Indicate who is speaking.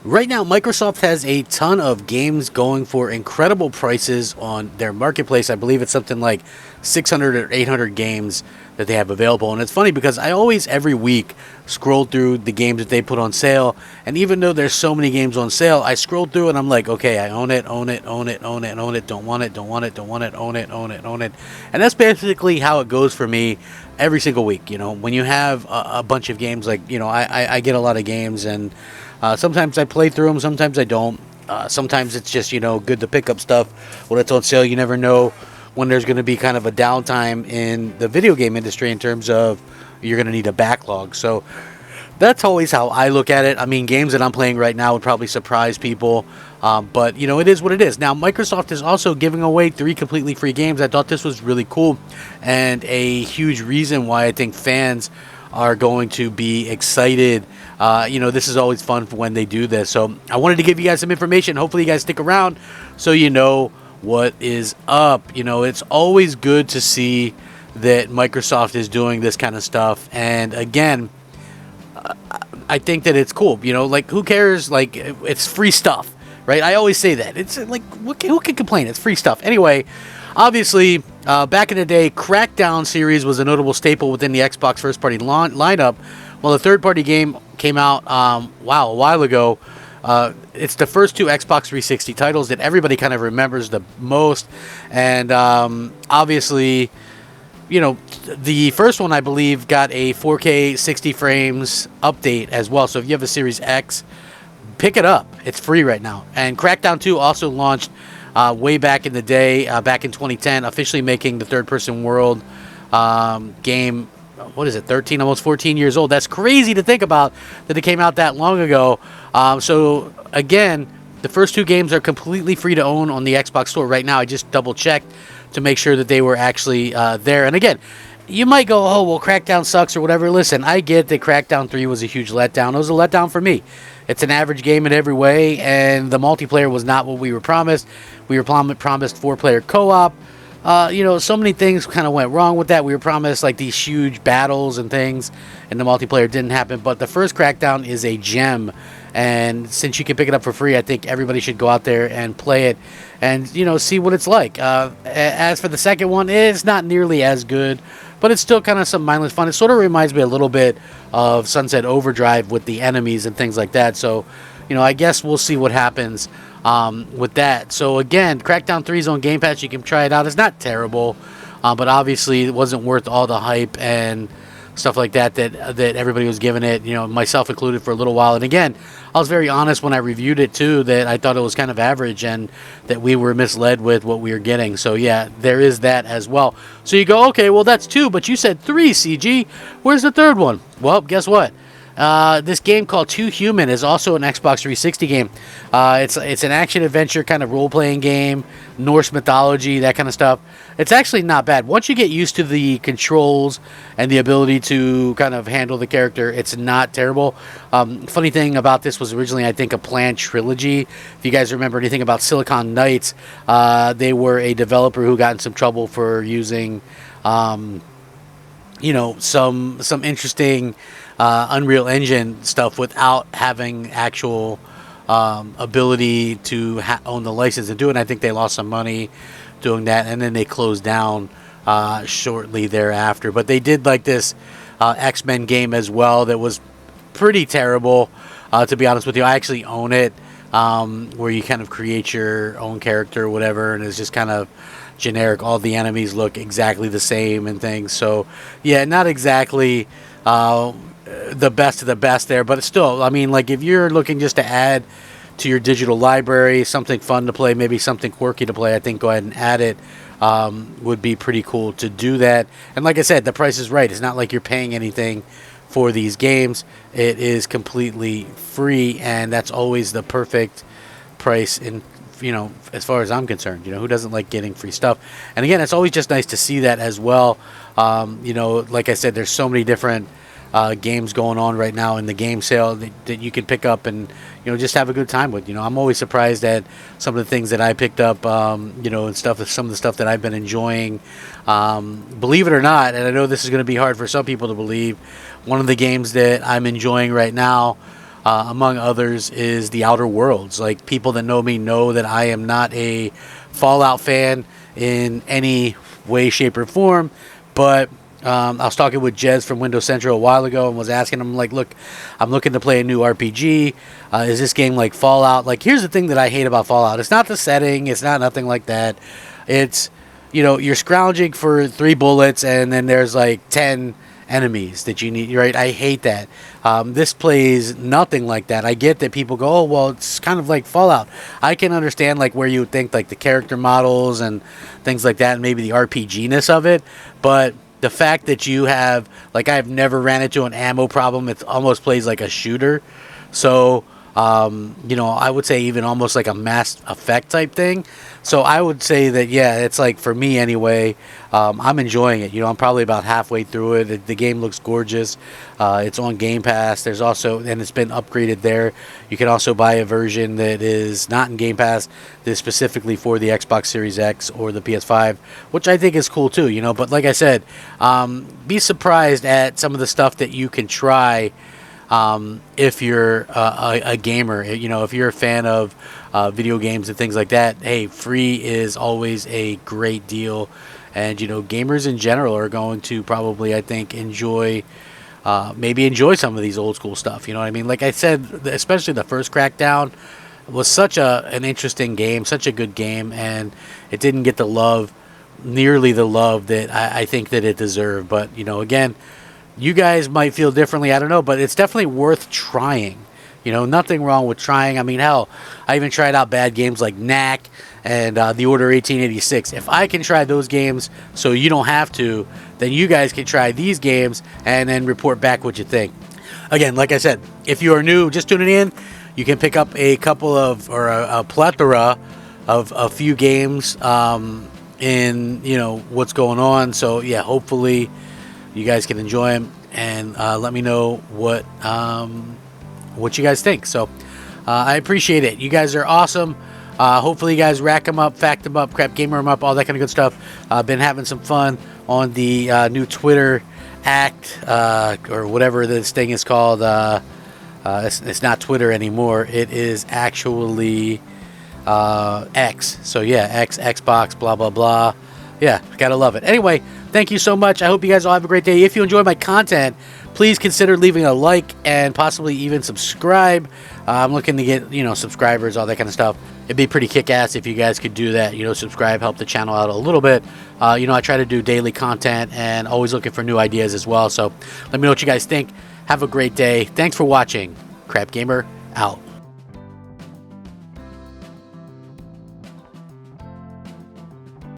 Speaker 1: Right now, Microsoft has a ton of games going for incredible prices on their marketplace. I believe it's something like 600 or 800 games that they have available. And it's funny because I always, every week, scroll through the games that they put on sale. And even though there's so many games on sale, I scroll through and I'm like, okay, I own it, own it, own it, own it, own it, don't want it, don't want it, don't want it, own it, own it, own it. And that's basically how it goes for me every single week. When you have a bunch of games, like, I get a lot of games, and sometimes I play through them, sometimes I don't. Sometimes it's just, good to pick up stuff when it's on sale. You never know when there's going to be kind of a downtime in the video game industry in terms of you're going to need a backlog. So that's always how I look at it. I mean, games that I'm playing right now would probably surprise people. But, it is what it is. Now, Microsoft is also giving away 3 completely free games. I thought this was really cool and a huge reason why I think fans are going to be excited. This is always fun for when they do this. So I wanted to give you guys some information. Hopefully you guys stick around so you know what is up. It's always good to see that Microsoft is doing this kind of stuff. And again, I think that it's cool. Like, who cares? Like, it's free stuff, right? I always say that. It's like, who can complain? It's free stuff. Anyway, obviously, back in the day, Crackdown series was a notable staple within the Xbox first-party lineup. Well, the third-party game came out, a while ago. It's the first 2 Xbox 360 titles that everybody kind of remembers the most. And obviously, the first one, I believe, got a 4K 60 frames update as well. So if you have a Series X, pick it up. It's free right now. And Crackdown 2 also launched way back in the day, back in 2010, officially making the third-person world game, 13, almost 14 years old. That's crazy to think about that it came out that long ago. So, again, the first 2 games are completely free to own on the Xbox Store right now. I just double-checked to make sure that they were actually there. And, again, you might go, oh, well, Crackdown sucks or whatever. Listen, I get that Crackdown 3 was a huge letdown. It was a letdown for me. It's an average game in every way, and the multiplayer was not what we were promised. We were promised 4-player co-op. So many things kind of went wrong with that. We were promised like these huge battles and things, and the multiplayer didn't happen. But the first Crackdown is a gem, and since you can pick it up for free, I think everybody should go out there and play it and, see what it's like. As for the second one, it's not nearly as good, but it's still kind of some mindless fun. It sort of reminds me a little bit of Sunset Overdrive with the enemies and things like that. So, I guess we'll see what happens with that. So again, Crackdown 3 is on Game Pass. You can try it out. It's not terrible, but obviously it wasn't worth all the hype and stuff like that everybody was giving it, myself included, for a little while. And again, I was very honest when I reviewed it too, that I thought it was kind of average and that we were misled with what we were getting. So yeah, there is that as well. So you go, okay, well, that's 2, but you said 3, CG. Where's the third one? Well, guess what? This game called Too Human is also an Xbox 360 game. It's an action-adventure kind of role-playing game, Norse mythology, that kind of stuff. It's actually not bad. Once you get used to the controls and the ability to kind of handle the character, it's not terrible. Funny thing about this was originally, I think, a planned trilogy. If you guys remember anything about Silicon Knights, they were a developer who got in some trouble for using, some interesting Unreal Engine stuff without having actual ability to own the license and do it. And I think they lost some money doing that, and then they closed down shortly thereafter. But they did like this X-Men game as well that was pretty terrible, to be honest with you. I actually own it, where you kind of create your own character or whatever, and it's just kind of generic. All the enemies look exactly the same and things. So yeah, not exactly the best of the best there, but it's still, I mean, like, if you're looking just to add to your digital library something fun to play, maybe something quirky to play, I think go ahead and add it. Would be pretty cool to do that. And like I said, the price is right. It's not like you're paying anything for these games. It is completely free, and that's always the perfect price in, as far as I'm concerned. Who doesn't like getting free stuff? And again, it's always just nice to see that as well. Like I said, there's so many different games going on right now in the game sale that you can pick up and just have a good time with. I'm always surprised at some of the things that I picked up, and stuff. Some of the stuff that I've been enjoying. Believe it or not, and I know this is going to be hard for some people to believe, one of the games that I'm enjoying right now among others, is The Outer Worlds. Like, people that know me know that I am not a Fallout fan in any way, shape, or form, but I was talking with Jez from Windows Central a while ago and was asking him, like, look, I'm looking to play a new RPG. Is this game like Fallout? Like, here's the thing that I hate about Fallout. It's not the setting. It's not nothing like that. It's, you're scrounging for 3 bullets and then there's like 10 enemies that you need, right? I hate that. This plays nothing like that. I get that people go, oh, well, it's kind of like Fallout. I can understand, like, where you would think, like, the character models and things like that and maybe the RPG-ness of it, but the fact that you have, like, I've never ran into an ammo problem. It almost plays like a shooter. So, I would say even almost like a Mass Effect type thing. So I would say that, yeah, it's like, for me anyway, I'm enjoying it. I'm probably about halfway through it. The game looks gorgeous. It's on Game Pass. There's also, and it's been upgraded there. You can also buy a version that is not in Game Pass, that is specifically for the Xbox Series X or the PS5, which I think is cool too, But like I said, be surprised at some of the stuff that you can try if you're a gamer. If you're a fan of video games and things like that, hey, free is always a great deal. And, gamers in general are going to probably, I think, enjoy some of these old school stuff. You know what I mean? Like I said, especially the first Crackdown was such an interesting game, such a good game, and it didn't get nearly the love that I think that it deserved. But, again, you guys might feel differently, I don't know, but it's definitely worth trying. Nothing wrong with trying. I mean, hell, I even tried out bad games like Knack and The Order 1886. If I can try those games so you don't have to, then you guys can try these games and then report back what you think. Again, like I said, if you are new, just tuning in, you can pick up a couple of, or a plethora of a few games in, what's going on. So, yeah, hopefully you guys can enjoy them, and let me know what you guys think. So I appreciate it. You guys are awesome. Hopefully you guys rack them up, fact them up, crap gamer them up, all that kind of good stuff. Been having some fun on the new Twitter act, or whatever this thing is called. It's not Twitter anymore. It is actually X. So yeah, Xbox, blah, blah, blah. Yeah, gotta love it. Anyway, thank you so much. I hope you guys all have a great day. If you enjoy my content, please consider leaving a like and possibly even subscribe. I'm looking to get, subscribers, all that kind of stuff. It'd be pretty kick-ass if you guys could do that. Subscribe, help the channel out a little bit. I try to do daily content and always looking for new ideas as well. So let me know what you guys think. Have a great day. Thanks for watching. Crap Gamer out.